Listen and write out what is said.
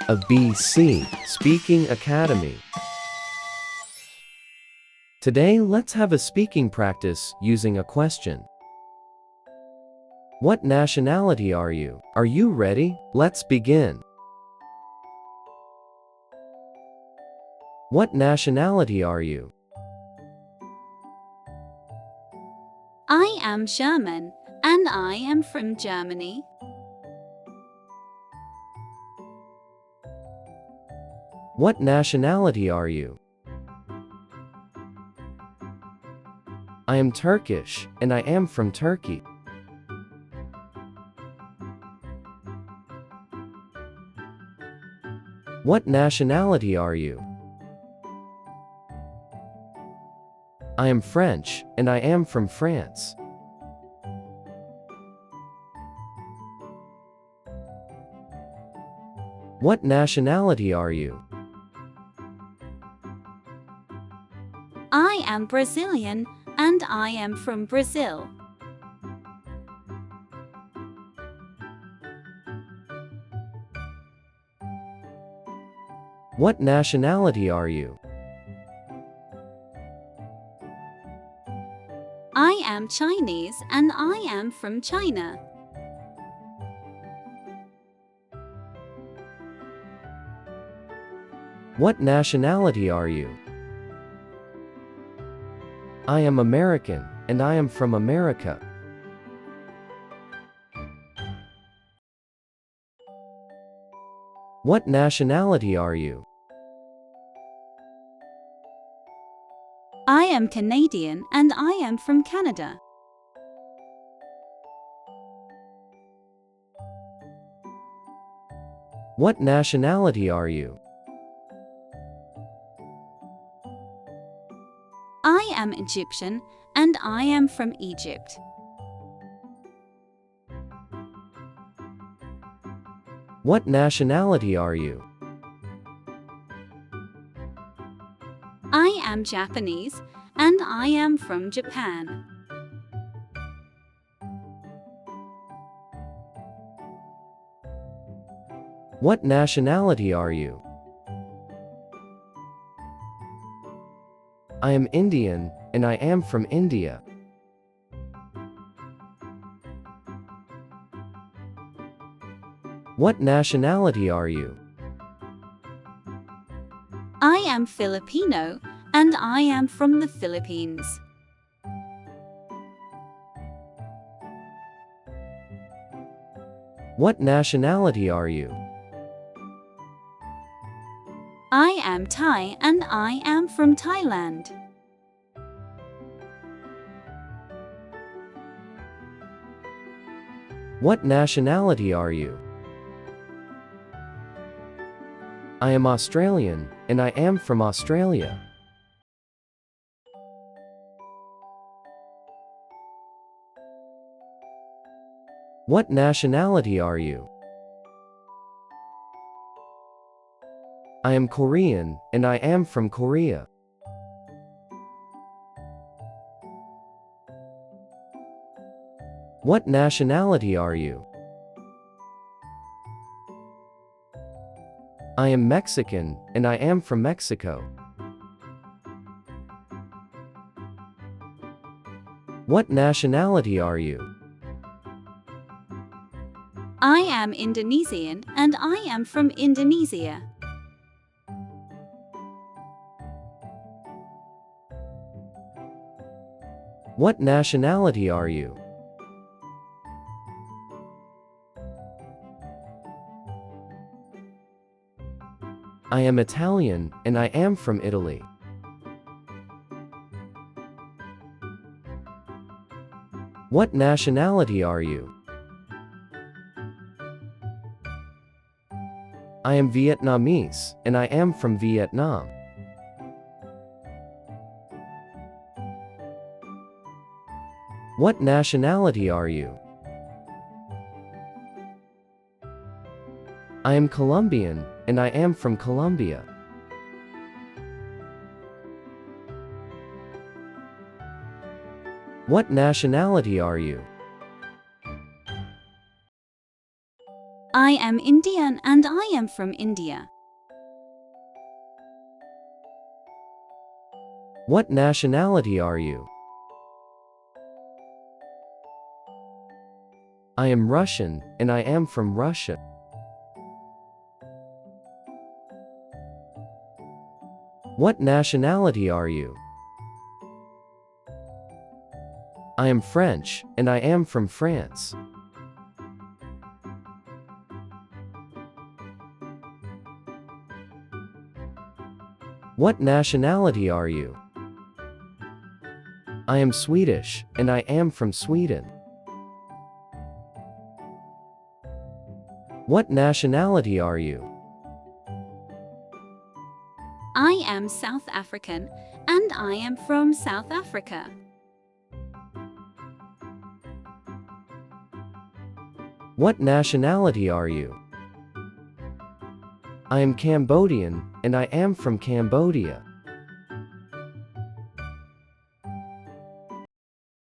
of BC Speaking Academy. Today let's have a speaking practice using a question. What nationality are you? Are you ready? Let's begin. What nationality are you? I am German, and I am from Germany. What nationality are you? I am Turkish, and I am from Turkey. What nationality are you? I am French, and I am from France. What nationality are you? I am Brazilian, and I am from Brazil. What nationality are you? I am Chinese, and I am from China. What nationality are you? I am American, and I am from America. What nationality are you? I am Canadian, and I am from Canada. What nationality are you? I am Egyptian, and I am from Egypt. What nationality are you? I am Japanese, and I am from Japan. What nationality are you? I am Indian, and I am from India. What nationality are you? I am Filipino, and I am from the Philippines. What nationality are you? I am Thai, and I am from Thailand. What nationality are you? I am Australian, and I am from Australia. What nationality are you? I am Korean, and I am from Korea. What nationality are you? I am Mexican, and I am from Mexico. What nationality are you? I am Indonesian, and I am from Indonesia. What nationality are you? I am Italian, and I am from Italy. What nationality are you? I am Vietnamese, and I am from Vietnam. What nationality are you? I am Colombian, and I am from Colombia. What nationality are you? I I am Indian and I am from India. What nationality are you? I am Russian, and I am from Russia. What nationality are you? I am French, and I am from France. What nationality are you? I am Swedish, and I am from Sweden. What nationality are you? I am South African and I am from South Africa. What nationality are you? I am Cambodian, and I am from Cambodia.